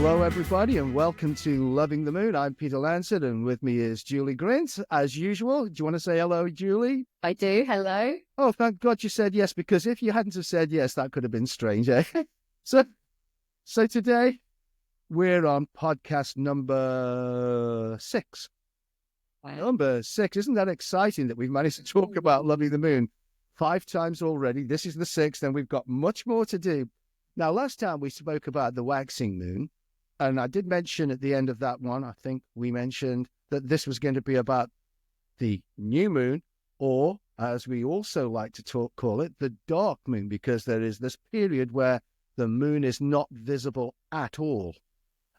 Hello, everybody, and welcome to Loving the Moon. I'm Peter Lancet, and with me is Julie Grint, as usual. Do you want to say hello, Julie? I do. Hello. Oh, thank God you said yes, because if you hadn't have said yes, that could have been strange, eh? So today, we're on podcast number 6. Wow. Number 6. Isn't that exciting that we've managed to talk about Loving the Moon 5 times already? This is the 6th, and we've got much more to do. Now, last time we spoke about the waxing moon, and I did mention at the end of that one, I think we mentioned that this was going to be about the new moon, or as we also like to call it, the dark moon, because there is this period where the moon is not visible at all.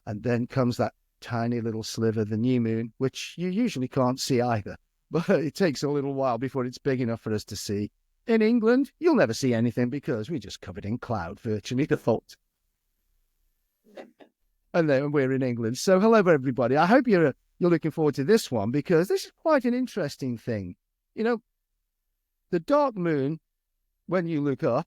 And then comes that tiny little sliver, the new moon, which you usually can't see either. But it takes a little while before it's big enough for us to see. In England, you'll never see anything because we're just covered in cloud, virtually default. And then we're in England. So hello, everybody. I hope you're looking forward to this one because this is quite an interesting thing. You know, the dark moon, when you look up,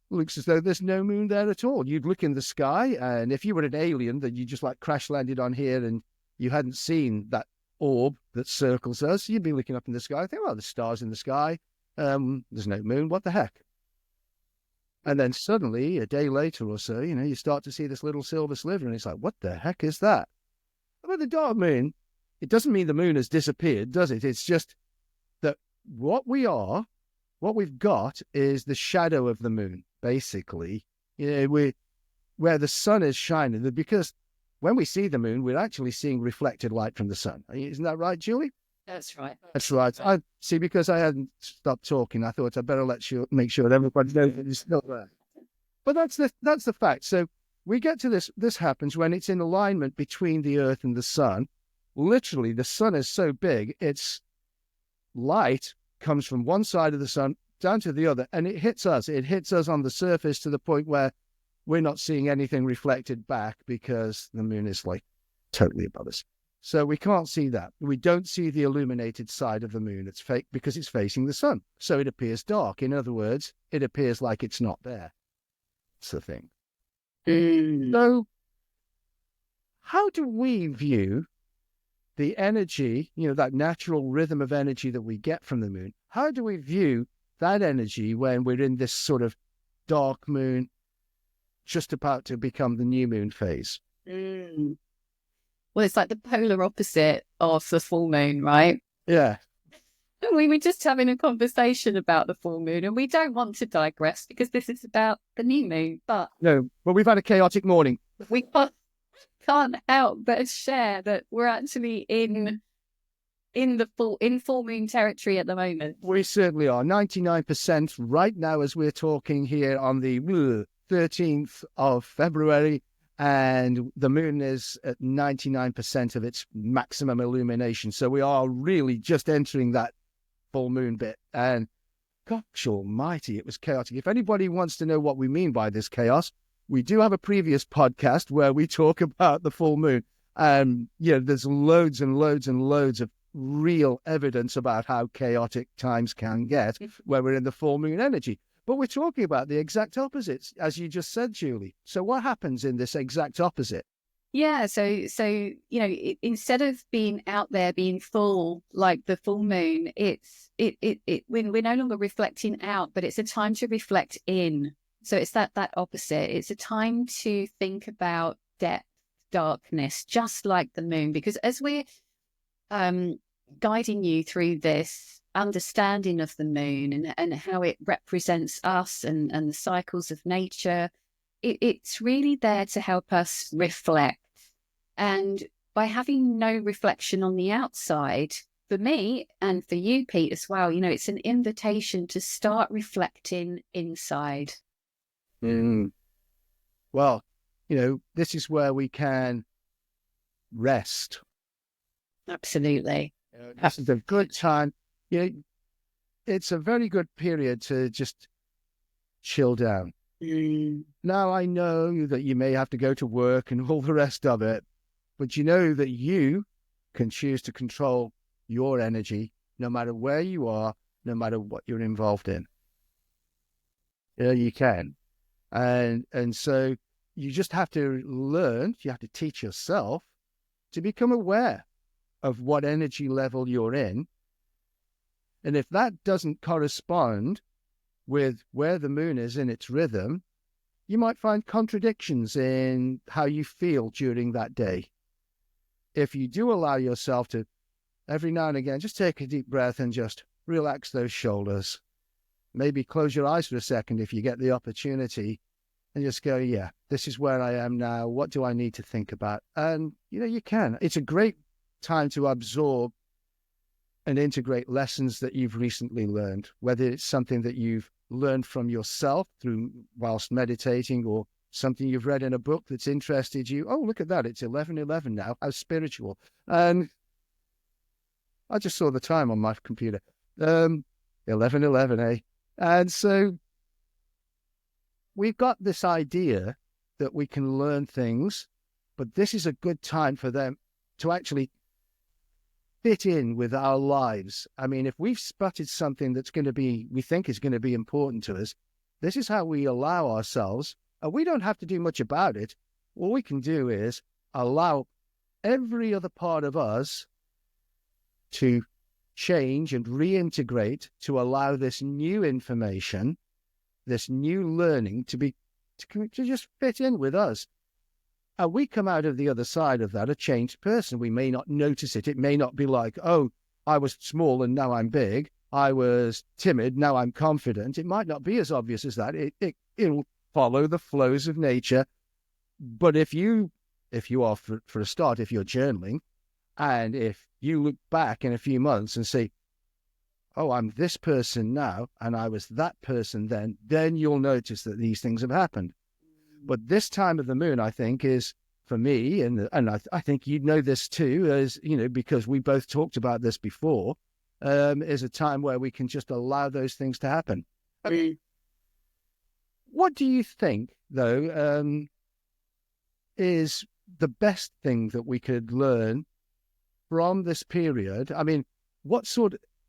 looks as though there's no moon there at all. You'd look in the sky, and if you were an alien that you just like crash landed on here and you hadn't seen that orb that circles us, you'd be looking up in the sky. I think, well, the stars in the sky. There's no moon. What the heck? And then suddenly, a day later or so, you start to see this little silver sliver, and it's like, what the heck is that? But the dark moon, it doesn't mean the moon has disappeared, does it? It's just that what we've got is the shadow of the moon, basically. Where the sun is shining, because when we see the moon, we're actually seeing reflected light from the sun. Isn't that right, Julie? That's right. That's right. I see, because I hadn't stopped talking, I thought I'd better make sure that everybody knows that it's still there. But that's the fact. So we get to this. This happens when it's in alignment between the Earth and the sun. Literally, the sun is so big, its light comes from one side of the sun down to the other, and it hits us. It hits us on the surface to the point where we're not seeing anything reflected back because the moon is like totally above us. So we can't see that. We don't see the illuminated side of the moon. It's fake because it's facing the sun. So it appears dark. In other words, it appears like it's not there. That's the thing. So how do we view the energy, that natural rhythm of energy that we get from the moon? How do we view that energy when we're in this sort of dark moon, just about to become the new moon phase? Well, it's like the polar opposite of the full moon, right? Yeah. We were just having a conversation about the full moon, and we don't want to digress because this is about the new moon. But we've had a chaotic morning. We can't help but share that we're actually in full moon territory at the moment. We certainly are. 99% right now as we're talking here on the 13th of February. And the moon is at 99% of its maximum illumination. So we are really just entering that full moon bit. And gosh almighty, it was chaotic. If anybody wants to know what we mean by this chaos, we do have a previous podcast where we talk about the full moon. There's loads and loads and loads of real evidence about how chaotic times can get where we're in the full moon energy. But we're talking about the exact opposites, as you just said, Julie. So what happens in this exact opposite? Yeah, so instead of being out there, being full like the full moon, we're no longer reflecting out, but it's a time to reflect in. So it's that opposite. It's a time to think about depth, darkness, just like the moon. Because as we're guiding you through this understanding of the moon and how it represents us and the cycles of nature, it's really there to help us reflect. And by having no reflection on the outside, for me and for you, Pete, as well, it's an invitation to start reflecting inside. Well, this is where we can rest. Absolutely. This is a good time. It's a very good period to just chill down. Now, I know that you may have to go to work and all the rest of it, but you know that you can choose to control your energy no matter where you are, no matter what you're involved in. You can. And so you just have to learn, you have to teach yourself to become aware of what energy level you're in. And if that doesn't correspond with where the moon is in its rhythm, you might find contradictions in how you feel during that day. If you do allow yourself to, every now and again, just take a deep breath and just relax those shoulders. Maybe close your eyes for a second if you get the opportunity, and just go, yeah, this is where I am now. What do I need to think about? And, you can. It's a great time to absorb and integrate lessons that you've recently learned, whether it's something that you've learned from yourself whilst meditating, or something you've read in a book that's interested you. Oh, look at that. It's 11:11 now. How spiritual. And I just saw the time on my computer. 11:11, eh? And so we've got this idea that we can learn things, but this is a good time for them to actually fit in with our lives. I mean, if we've spotted something that's going to be, we think is going to be important to us, this is how we allow ourselves, and we don't have to do much about it. All we can do is allow every other part of us to change and reintegrate, to allow this new information, this new learning to just fit in with us. And we come out of the other side of that a changed person. We may not notice it. It may not be like, oh, I was small and now I'm big. I was timid, now I'm confident. It might not be as obvious as that. It'll follow the flows of nature. But if you are, for a start, if you're journaling, and if you look back in a few months and say, oh, I'm this person now, and I was that person then you'll notice that these things have happened. But this time of the moon, I think, is, for me, and I think you know this too, as because we both talked about this before, is a time where we can just allow those things to happen. I mean, what do you think, though, is the best thing that we could learn from this period? I mean,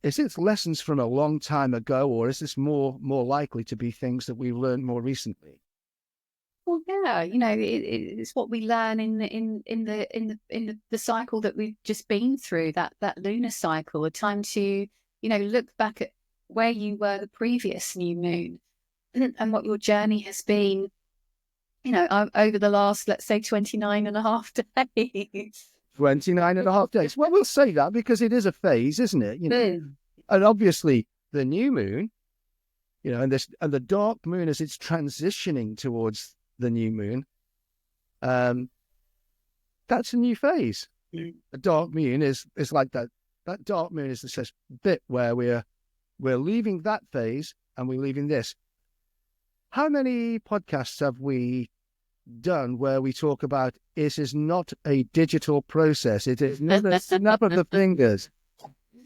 is it lessons from a long time ago, or is this more likely to be things that we've learned more recently? Well, yeah, it's what we learn in the cycle that we've just been through, that lunar cycle. A time to look back at where you were the previous new moon, and what your journey has been, over the last, let's say, 29 and a half days. 29 and a half days. Well, we'll say that because it is a phase, isn't it? And obviously the new moon, and the dark moon, as it's transitioning towards the new moon, that's a new phase. The dark moon is like that. That dark moon is this bit where we're leaving that phase and we're leaving this. How many podcasts have we done where we talk about it is not a digital process? It is not a snap of the fingers.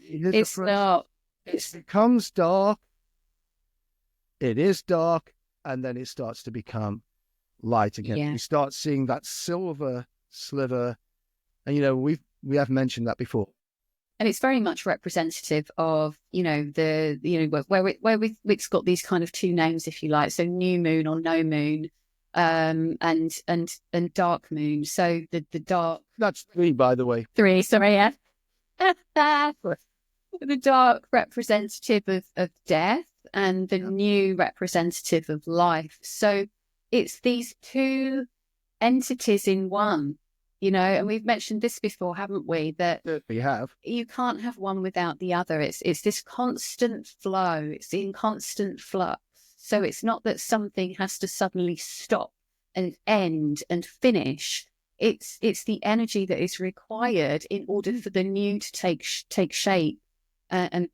It's not. It becomes dark. It is dark, and then it starts to become light again. Yeah. We start seeing that silver sliver, and we have mentioned that before. And it's very much representative of where it's got these kind of two names, if you like. So new moon or no moon, and dark moon. So the dark. That's 3, by the way. 3, sorry, yeah. The dark representative of death, and the new representative of life. So it's these two entities in one, and we've mentioned this before, haven't we? That we have. You can't have one without the other. It's this constant flow. It's in constant flux. So it's not that something has to suddenly stop and end and finish. It's the energy that is required in order for the new to take shape and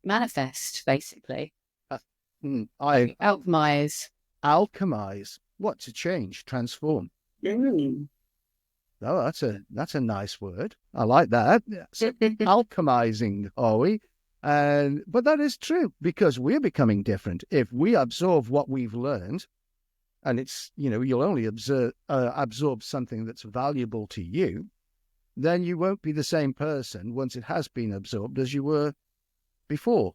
manifest, basically. Alchemize. What to change? Transform. Oh, that's a nice word. I like that. So, alchemizing, are we? But that is true, because we're becoming different. If we absorb what we've learned, and it's, you'll only absorb something that's valuable to you, then you won't be the same person once it has been absorbed as you were before.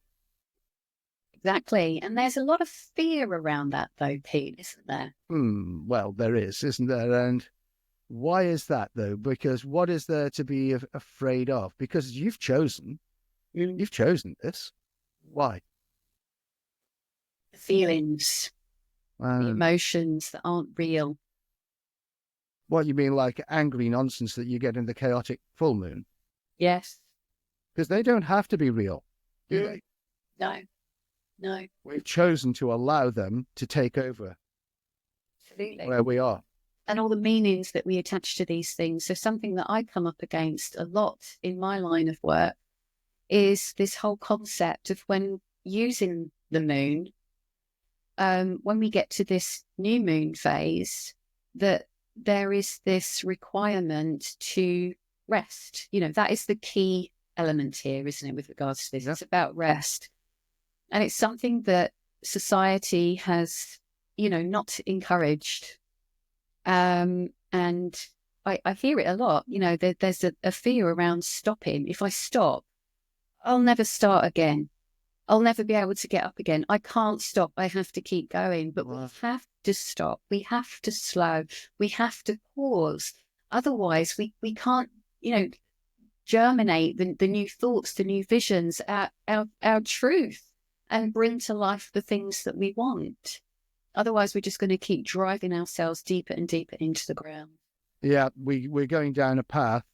Exactly. And there's a lot of fear around that, though, Pete, isn't there? Well, there is, isn't there? And why is that, though? Because what is there to be afraid of? Because you've chosen this. Why? The feelings, the And emotions that aren't real. what you mean, like angry nonsense that you get in the chaotic full moon? Yes. Because they don't have to be real, do they? No, no, We've chosen to allow them to take over absolutely. where we are. And all the meanings that we attach to these things. So something that I come up against a lot in my line of work is this whole concept of when using the moon, when we get to this new moon phase, that there is this requirement to rest. That is the key element here, isn't it, with regards to this? Yeah. It's about rest. And it's something that society has, not encouraged. And I hear it a lot, there's a fear around stopping. If I stop, I'll never start again. I'll never be able to get up again. I can't stop. I have to keep going. But we have to stop. We have to slow. We have to pause. Otherwise, we can't, germinate the new thoughts, the new visions, our truth, and bring to life the things that we want. Otherwise, we're just going to keep driving ourselves deeper and deeper into the ground. Yeah, we're going down a path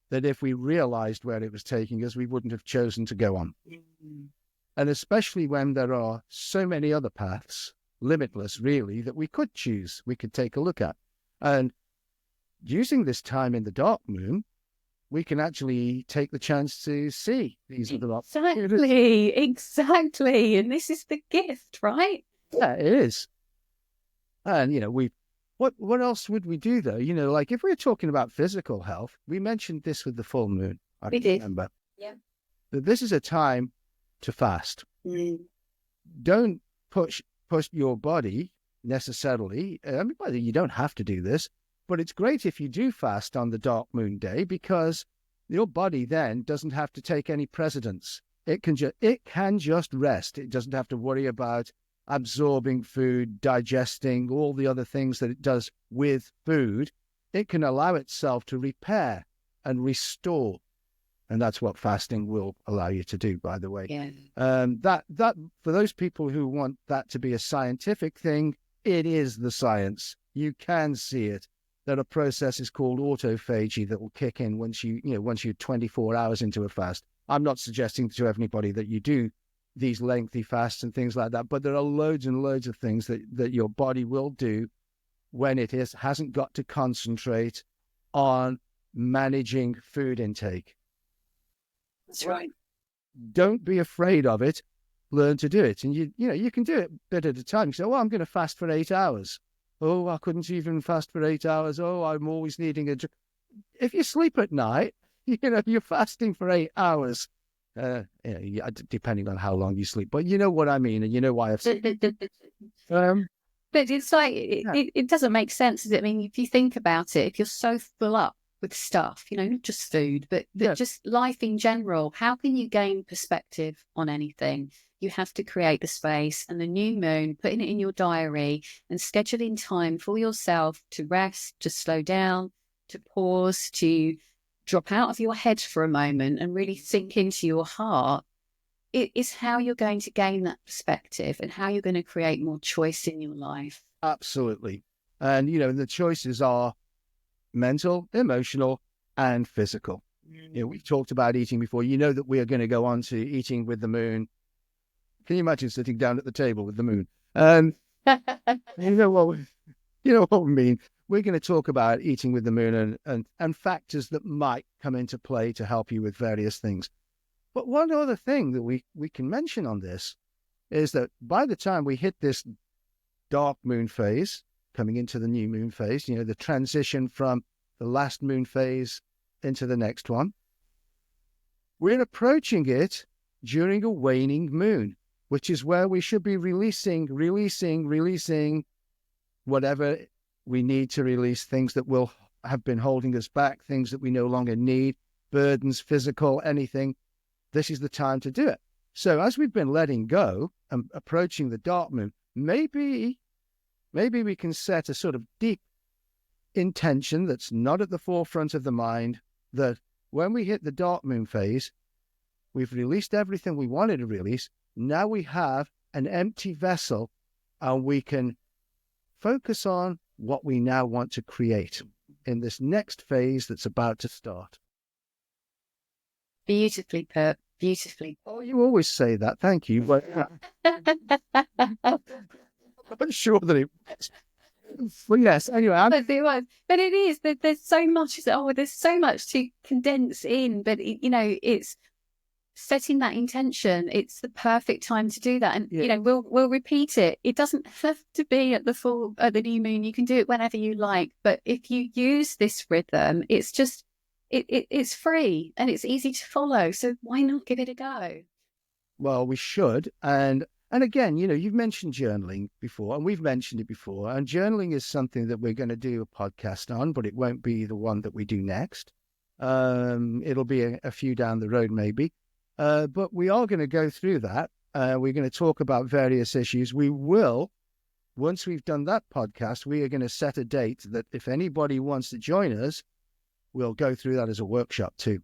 that if we realized where it was taking us, we wouldn't have chosen to go on. And especially when there are so many other paths, limitless really, that we could choose, we could take a look at. And using this time in the dark moon, we can actually take the chance to see these other options. Exactly. And this is the gift, right? Yeah, it is. And, what else would we do though? Like if we're talking about physical health, we mentioned this with the full moon. I remember. Yeah. That this is a time to fast. Don't push your body necessarily. I mean, you don't have to do this, but it's great if you do fast on the dark moon day because your body then doesn't have to take any precedence. It can just rest. It doesn't have to worry about absorbing food, digesting, all the other things that it does with food. It can allow itself to repair and restore. And that's what fasting will allow you to do, by the way. Yeah. That for those people who want that to be a scientific thing, it is the science. You can see it. There are processes called autophagy that will kick in once you're 24 hours into a fast. I'm not suggesting to everybody that you do these lengthy fasts and things like that, but there are loads and loads of things that your body will do when it hasn't got to concentrate on managing food intake. That's right. Don't be afraid of it. Learn to do it. And you can do it a bit at a time. You say, well, I'm going to fast for 8 hours. Oh, I couldn't even fast for 8 hours. Oh, I'm always needing if you sleep at night, you're fasting for 8 hours. Depending on how long you sleep, but you know what I mean, and you know why I've said but it's like it doesn't make sense, does it? I mean, if you think about it, if you're so full up with stuff, not just food, but just life in general, how can you gain perspective on anything? You have to create the space, and the new moon, putting it in your diary and scheduling time for yourself to rest, to slow down, to pause, to drop out of your head for a moment and really sink into your heart. It is how you're going to gain that perspective and how you're going to create more choice in your life. Absolutely. And, the choices are mental, emotional, and physical. We've talked about eating before. You know that we are going to go on to eating with the moon. Can you imagine sitting down at the table with the moon? And you know what we mean. We're going to talk about eating with the moon and factors that might come into play to help you with various things. But one other thing that we can mention on this is that by the time we hit this dark moon phase, coming into the new moon phase, the transition from the last moon phase into the next one, we're approaching it during a waning moon, which is where we should be releasing whatever we need to release, things that will have been holding us back, things that we no longer need, burdens, physical, anything. This is the time to do it. So as we've been letting go and approaching the dark moon, maybe we can set a sort of deep intention that's not at the forefront of the mind, that when we hit the dark moon phase, we've released everything we wanted to release. Now we have an empty vessel and we can focus on what we now want to create in this next phase that's about to start. Beautifully put. Beautifully. Oh, you always say that. Thank you. But I'm sure that it was. Well, yes. Anyway, but it is. There's so much. There's so much to condense in. But it's setting that intention. It's the perfect time to do that, and we'll repeat it. It doesn't have to be at the new moon. You can do it whenever you like. But if you use this rhythm, it's just it's free and it's easy to follow. So why not give it a go? Well, we should. And again, you've mentioned journaling before, and we've mentioned it before. And journaling is something that we're going to do a podcast on, but it won't be the one that we do next. It'll be a few down the road, maybe. But we are going to go through that. We're going to talk about various issues. We will, once we've done that podcast, we are going to set a date that if anybody wants to join us, we'll go through that as a workshop too.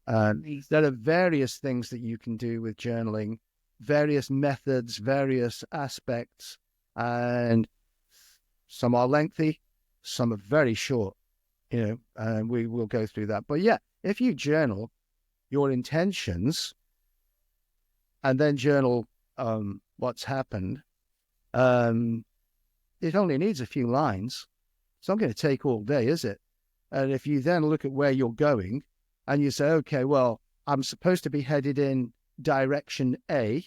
There are various things that you can do with journaling, various methods, various aspects, and some are lengthy, some are very short, and we will go through that. But yeah, if you journal your intentions and then journal what's happened, it only needs a few lines. It's not going to take all day, is it? And if you then look at where you're going and you say, okay, well, I'm supposed to be headed in direction A,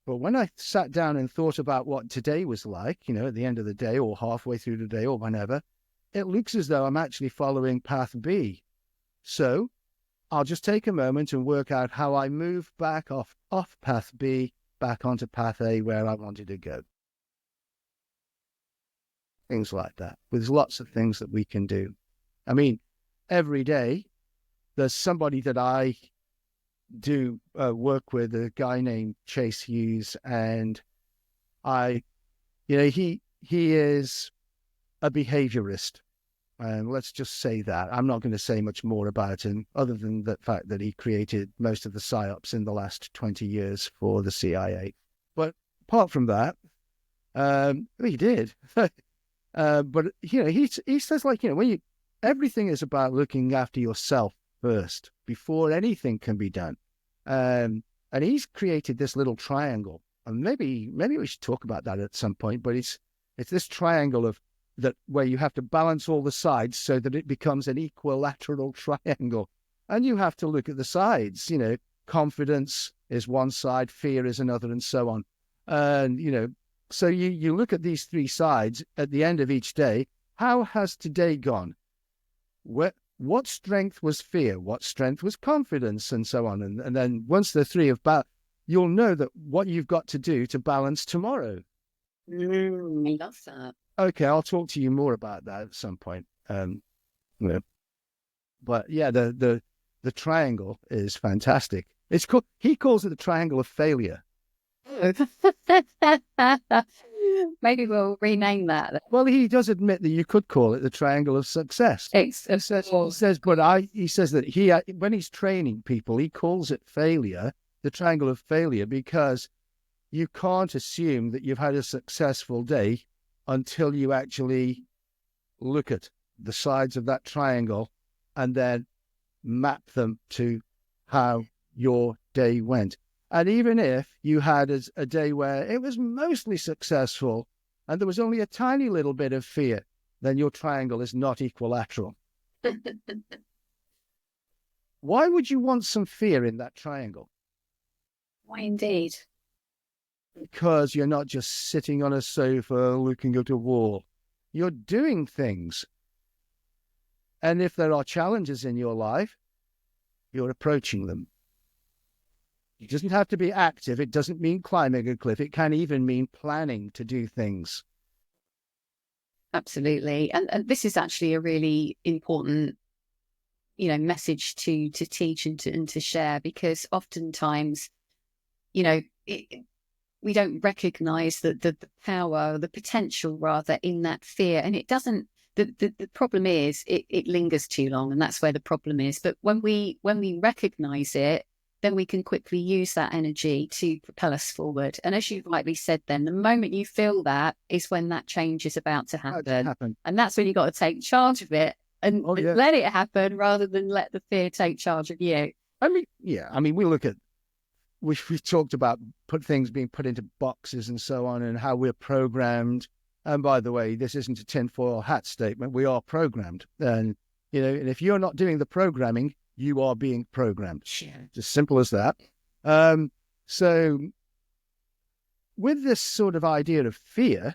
but when I sat down and thought about what today was like, at the end of the day or halfway through the day or whenever, it looks as though I'm actually following path B. So I'll just take a moment and work out how I move back off path B, back onto path A where I wanted to go. Things like that. There's lots of things that we can do. I mean, every day there's somebody that I do work with, a guy named Chase Hughes, and he is a behaviorist. And let's just say that. I'm not going to say much more about him other than the fact that he created most of the psyops in the last 20 years for the CIA. But apart from that, he did. But he says, when everything is about looking after yourself first before anything can be done. And he's created this little triangle, and maybe we should talk about that at some point. But it's this triangle of that where you have to balance all the sides so that it becomes an equilateral triangle, and you have to look at the sides. Confidence is one side, fear is another, and so on. And so you look at these three sides at the end of each day. How has today gone? What strength was fear? What strength was confidence? And so on. And then once the three have you'll know that what you've got to do to balance tomorrow. I love that. Okay, I'll talk to you more about that at some point. But yeah, the triangle is fantastic. He calls it the triangle of failure. Maybe we'll rename that. Well, he does admit that you could call it the triangle of success. He says that when he's training people, he calls it failure, the triangle of failure, because you can't assume that you've had a successful day until you actually look at the sides of that triangle and then map them to how your day went. And even if you had a day where it was mostly successful and there was only a tiny little bit of fear, then your triangle is not equilateral. Why would you want some fear in that triangle? Why indeed? Because you're not just sitting on a sofa looking at a wall. You're doing things. And if there are challenges in your life, you're approaching them. It doesn't have to be active. It doesn't mean climbing a cliff. It can even mean planning to do things. Absolutely. And this is actually a really important, message to teach and to share, because oftentimes we don't recognize the power, the potential rather, in that fear. And it doesn't, the problem is it lingers too long, and that's where the problem is. But when we recognize it, then we can quickly use that energy to propel us forward. And as you rightly said, then the moment you feel that is when that change is about to happen. And that's when you got to take charge of it and let it happen, rather than let the fear take charge of you. We've talked about things being put into boxes and so on, and how we're programmed. And by the way, this isn't a tinfoil hat statement. We are programmed. And, and if you're not doing the programming, you are being programmed. It's as simple as that. So with this sort of idea of fear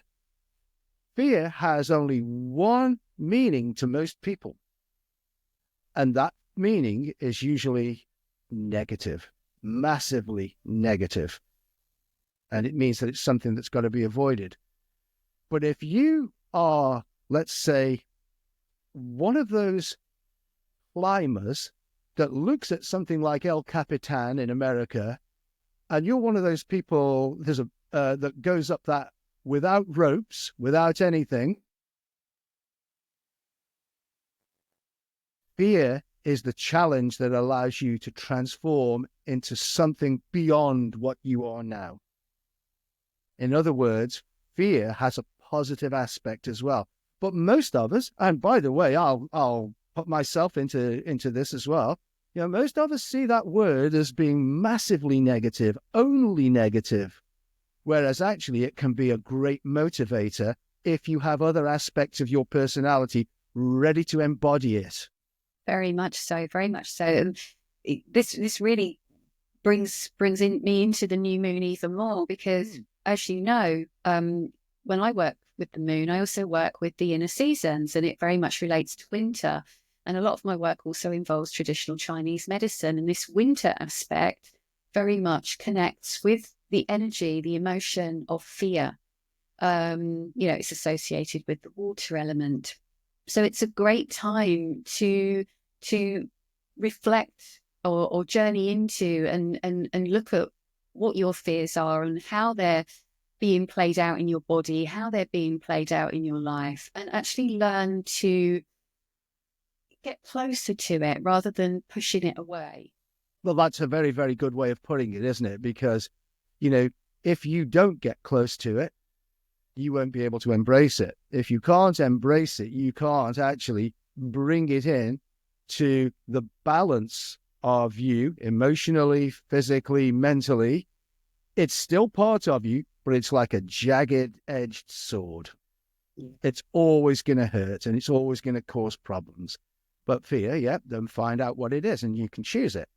has only one meaning to most people. And that meaning is usually negative. Massively negative. And it means that it's something that's got to be avoided. But if you are, let's say, one of those climbers that looks at something like El Capitan in America, and you're one of those people that goes up that without ropes, without anything, fear is the challenge that allows you to transform into something beyond what you are now. In other words, fear has a positive aspect as well. But most of us, and by the way, I'll put myself into this as well, most of us see that word as being massively negative, only negative, whereas actually it can be a great motivator if you have other aspects of your personality ready to embody it. Very much so, very much so. And this really brings me into the new moon even more, because as you know, when I work with the moon, I also work with the inner seasons, and it very much relates to winter. And a lot of my work also involves traditional Chinese medicine, and this winter aspect very much connects with the energy, the emotion of fear. It's associated with the water element. So it's a great time to reflect or journey into and look at what your fears are and how they're being played out in your body, how they're being played out in your life, and actually learn to get closer to it rather than pushing it away. Well, that's a very, very good way of putting it, isn't it? Because, if you don't get close to it, you won't be able to embrace it. If you can't embrace it, you can't actually bring it in to the balance of you emotionally, physically, mentally. It's still part of you, but it's like a jagged-edged sword. It's always going to hurt, and it's always going to cause problems. But fear, then find out what it is, and you can choose it.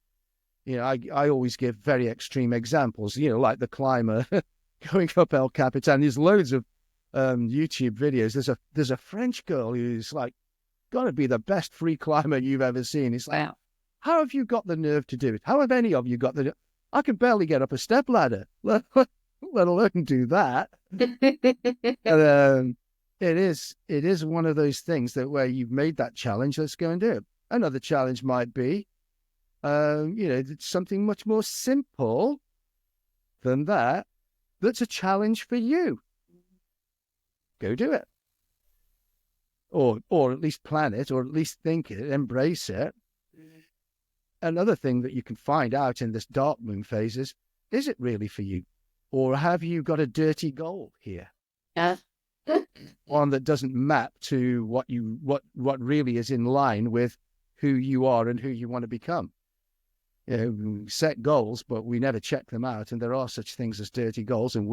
I always give very extreme examples, like the climber going up El Capitan. There's loads of YouTube videos. There's a French girl who's like got to be the best free climber you've ever seen. It's like, wow. How have you got the nerve to do it? How have any of you got the? I can barely get up a step ladder, let alone do that. It is one of those things that where you've made that challenge, let's go and do it. Another challenge might be, something much more simple than that. That's a challenge for you. Go do it. Or at least plan it, or at least think it, embrace it. Another thing that you can find out in this dark moon phase is it really for you? Or have you got a dirty goal here? One that doesn't map to what really is in line with who you are and who you want to become. We set goals, but we never check them out. And there are such things as dirty goals. And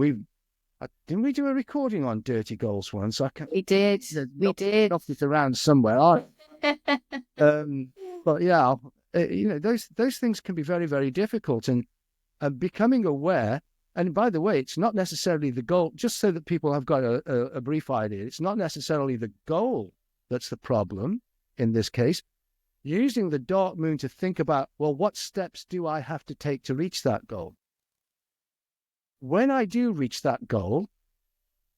didn't we do a recording on dirty goals once? We did. Knocked it around somewhere. But yeah, those things can be very, very difficult. And becoming aware. And by the way, it's not necessarily the goal, just so that people have got a brief idea. It's not necessarily the goal that's the problem in this case. Using the dark moon to think about, well, what steps do I have to take to reach that goal? When I do reach that goal,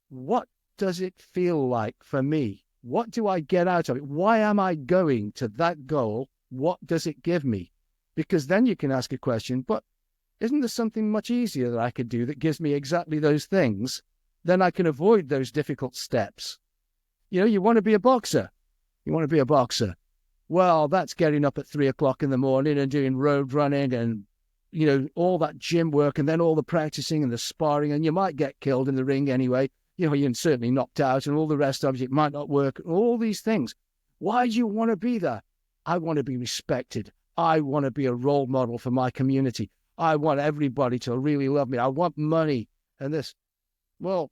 what does it feel like for me? What do I get out of it? Why am I going to that goal? What does it give me? Because then you can ask a question, but isn't there something much easier that I could do that gives me exactly those things? Then I can avoid those difficult steps. You want to be a boxer. You want to be a boxer. Well, that's getting up at 3 o'clock in the morning and doing road running and, all that gym work and then all the practicing and the sparring, and you might get killed in the ring anyway. You're certainly knocked out and all the rest of it might not work. All these things. Why do you want to be there? I want to be respected. I want to be a role model for my community. I want everybody to really love me. I want money and this. Well,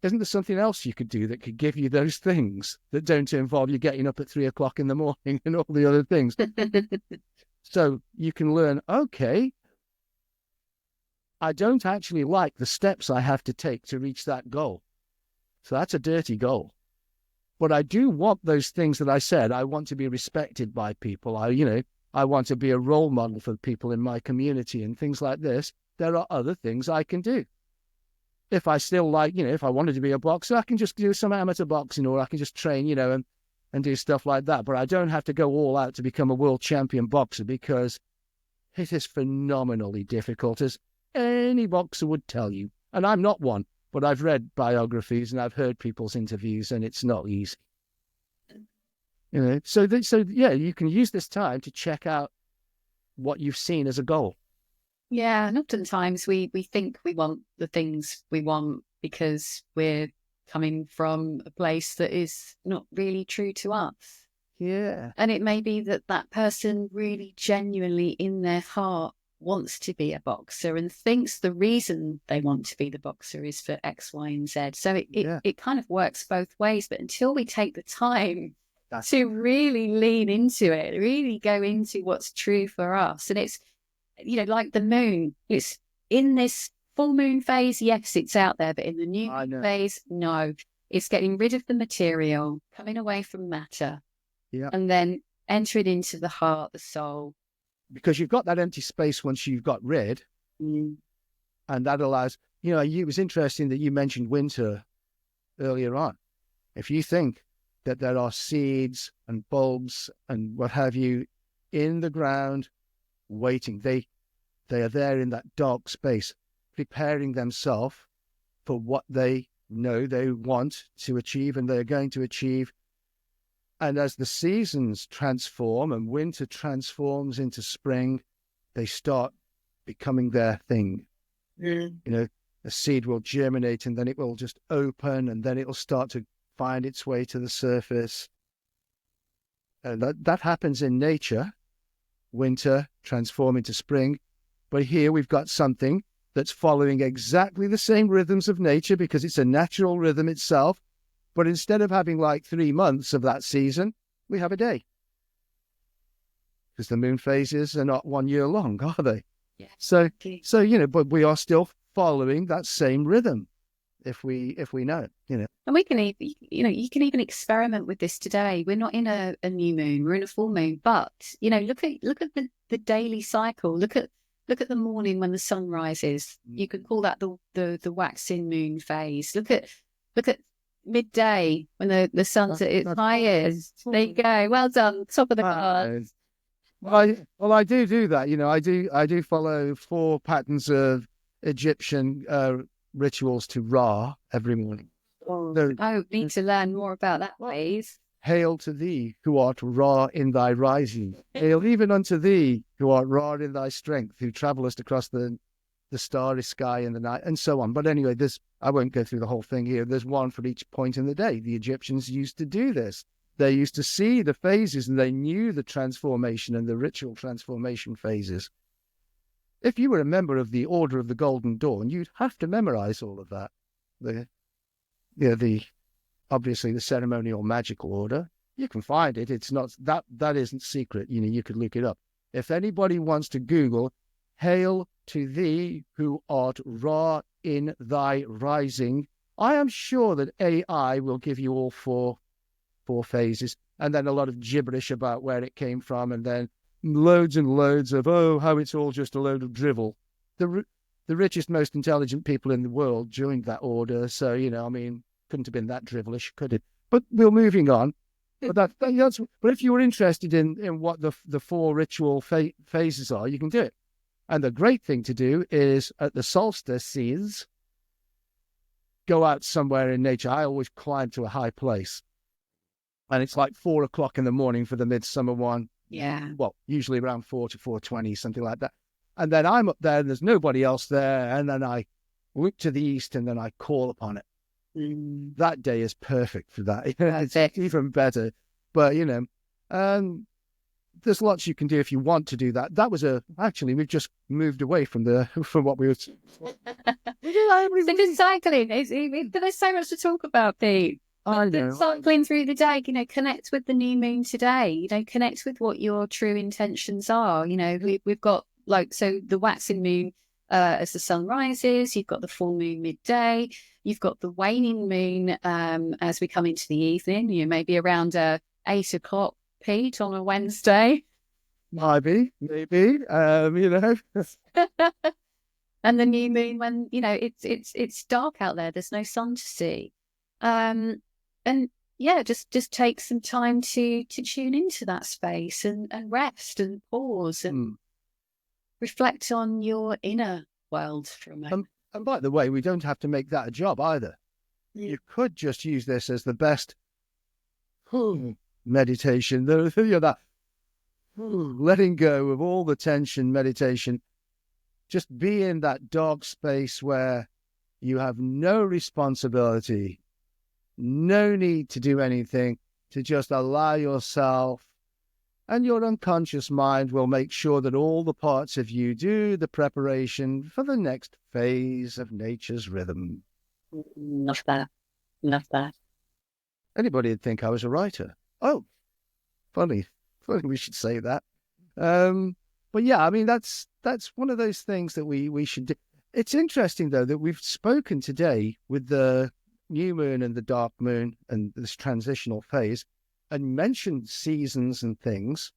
isn't there something else you could do that could give you those things that don't involve you getting up at 3 o'clock in the morning and all the other things? So you can learn, okay, I don't actually like the steps I have to take to reach that goal. So that's a dirty goal. But I do want those things that I said. I want to be respected by people. I want to be a role model for people in my community and things like this. There are other things I can do. If I still if I wanted to be a boxer, I can just do some amateur boxing, or I can just train, and do stuff like that. But I don't have to go all out to become a world champion boxer, because it is phenomenally difficult, as any boxer would tell you. And I'm not one, but I've read biographies and I've heard people's interviews, and it's not easy. So you can use this time to check out what you've seen as a goal. Yeah, and oftentimes we think we want the things we want because we're coming from a place that is not really true to us. Yeah. And it may be that person really genuinely in their heart wants to be a boxer and thinks the reason they want to be the boxer is for X, Y, and Z. So it kind of works both ways. But until we take the time to really lean into it, really go into what's true for us, and it's, like the moon, it's in this full moon phase, yes, it's out there, but in the new moon phase, no. It's getting rid of the material, coming away from matter, and then entering into the heart, the soul. Because you've got that empty space once you've got rid, and that allows, it was interesting that you mentioned winter earlier on. If you think that there are seeds and bulbs and what have you in the ground, waiting. They are there in that dark space, preparing themselves for what they know they want to achieve and they're going to achieve. And as the seasons transform and winter transforms into spring, they start becoming their thing. The seed will germinate and then it will just open and then it will start to find its way to the surface. And that happens in nature. Winter transform into spring, but here we've got something that's following exactly the same rhythms of nature because it's a natural rhythm itself, but instead of having like 3 months of that season, we have a day, because the moon phases are not 1 year long, are they? Yeah. So but we are still following that same rhythm if we know it, And we can even, you can even experiment with this today. We're not in a new moon, we're in a full moon, but look at the daily cycle. Look at the morning when the sun rises. You could call that the waxing moon phase. Look at midday when the sun's at its highest. There you go. Well done. Top of the cards. Well, I do that. I do follow 4 patterns of Egyptian rituals to Ra every morning. Need to learn more about that, please. Hail to thee, who art Ra in thy rising. Hail even unto thee, who art Ra in thy strength, who travellest across the starry sky in the night, and so on. But anyway, I won't go through the whole thing here. There's one for each point in the day. The Egyptians used to do this. They used to see the phases, and they knew the transformation and the ritual transformation phases. If you were a member of the Order of the Golden Dawn, you'd have to memorize all of that. Obviously the ceremonial magical order. You can find it. It's not that isn't secret. You could look it up. If anybody wants to Google, hail to thee who art Ra in thy rising, I am sure that AI will give you all four phases, and then a lot of gibberish about where it came from, and then loads and loads of, how it's all just a load of drivel. The richest, most intelligent people in the world joined that order, so, couldn't have been that drivelish, could it? But we're moving on. But but if you were interested in what the 4 ritual phases are, you can do it. And the great thing to do is at the solstices, go out somewhere in nature. I always climb to a high place. And it's like 4 o'clock in the morning for the midsummer one. Yeah. Well, usually around 4 to 4:20, something like that. And then I'm up there and there's nobody else there. And then I look to the east and then I call upon it. That day is perfect for that. It's even better. But, there's lots you can do if you want to do that. That was actually, we've just moved away from what we were. So just cycling, there's so much to talk about, Pete. I know. Cycling through the day, connect with the new moon today, connect with what your true intentions are. We've got so the waxing moon as the sun rises, you've got the full moon midday, you've got the waning moon as we come into the evening, maybe around 8 o'clock, Pete, on a Wednesday. Maybe. And the new moon when, it's dark out there, there's no sun to see. And yeah, just take some time to tune into that space and rest and pause and reflect on your inner world for a moment. And by the way, we don't have to make that a job either. You could just use this as the best meditation. That letting go of all the tension meditation. Just be in that dark space where you have no responsibility, no need to do anything, to just allow yourself, and your unconscious mind will make sure that all the parts of you do the preparation for the next phase of nature's rhythm. Love that. Anybody would think I was a writer. Oh, funny we should say that. But yeah, I mean, that's one of those things that we should do. It's interesting, though, that we've spoken today with the new moon and the dark moon and this transitional phase and mentioned seasons and things,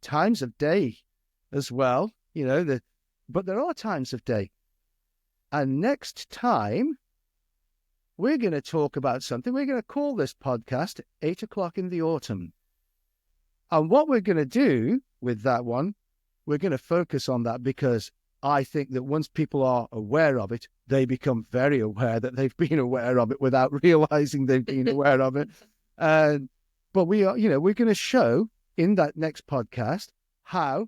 times of day as well, but there are times of day. And next time, we're going to talk about something. We're going to call this podcast 8 o'clock in the autumn. And what we're going to do with that one, we're going to focus on that because I think that once people are aware of it, they become very aware that they've been aware of it without realizing they've been aware of it. But we are, we're going to show in that next podcast how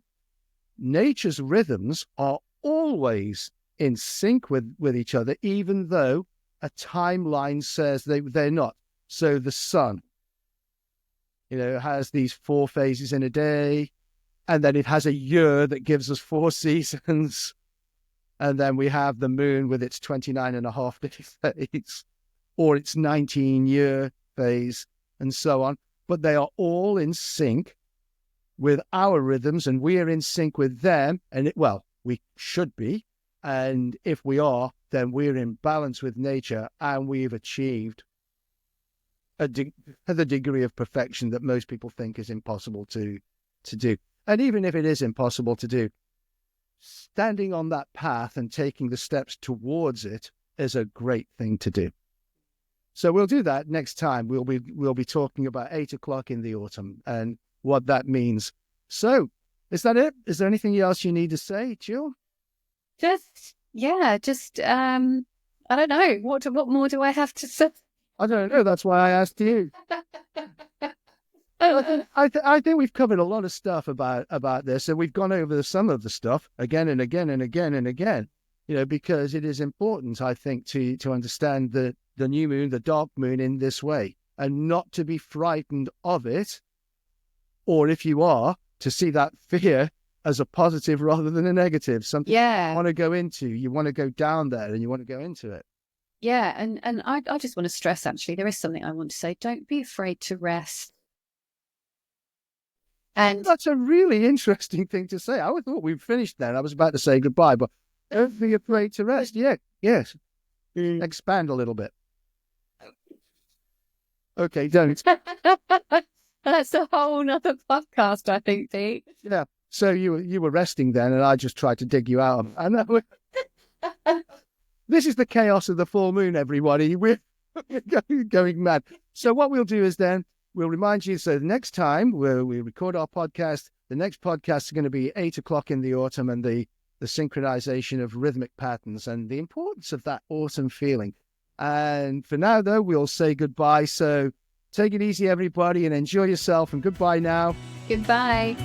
nature's rhythms are always in sync with each other, even though a timeline says they're not. So the sun, has these 4 phases in a day, and then it has a year that gives us 4 seasons. And then we have the moon with its 29.5-day phase, or its 19-year phase, and so on. But they are all in sync with our rhythms, and we are in sync with them. And we should be. And if we are, then we're in balance with nature, and we've achieved the degree of perfection that most people think is impossible to do. And even if it is impossible to do, standing on that path and taking the steps towards it is a great thing to do. So we'll do that next time. We'll be talking about 8 o'clock in the autumn and what that means. So, is that it? Is there anything else you need to say, Jill? I don't know. What more do I have to say? I don't know. That's why I asked you. I think we've covered a lot of stuff about this, and we've gone over some of the stuff again and again and again and again. Because it is important, I think, to understand the new moon, the dark moon, in this way, and not to be frightened of it, or if you are, to see that fear as a positive rather than a negative. Something you want to go into. You want to go down there, and you want to go into it. Yeah, and I just want to stress, actually, there is something I want to say. Don't be afraid to rest. And that's a really interesting thing to say. I thought we'd finished then. I was about to say goodbye, but don't be afraid to rest. Yeah, yes. Expand a little bit. Okay, don't. That's a whole nother podcast, I think, Pete. Yeah. So you were resting then, and I just tried to dig you out. This is the chaos of the full moon, everybody. We're going mad. So what we'll do is then we'll remind you. So the next time we record our podcast, the next podcast is going to be 8 o'clock in the autumn, and the the synchronization of rhythmic patterns and the importance of that autumn feeling. And for now, though, we'll say goodbye. So take it easy, everybody, and enjoy yourself. And goodbye now. Goodbye.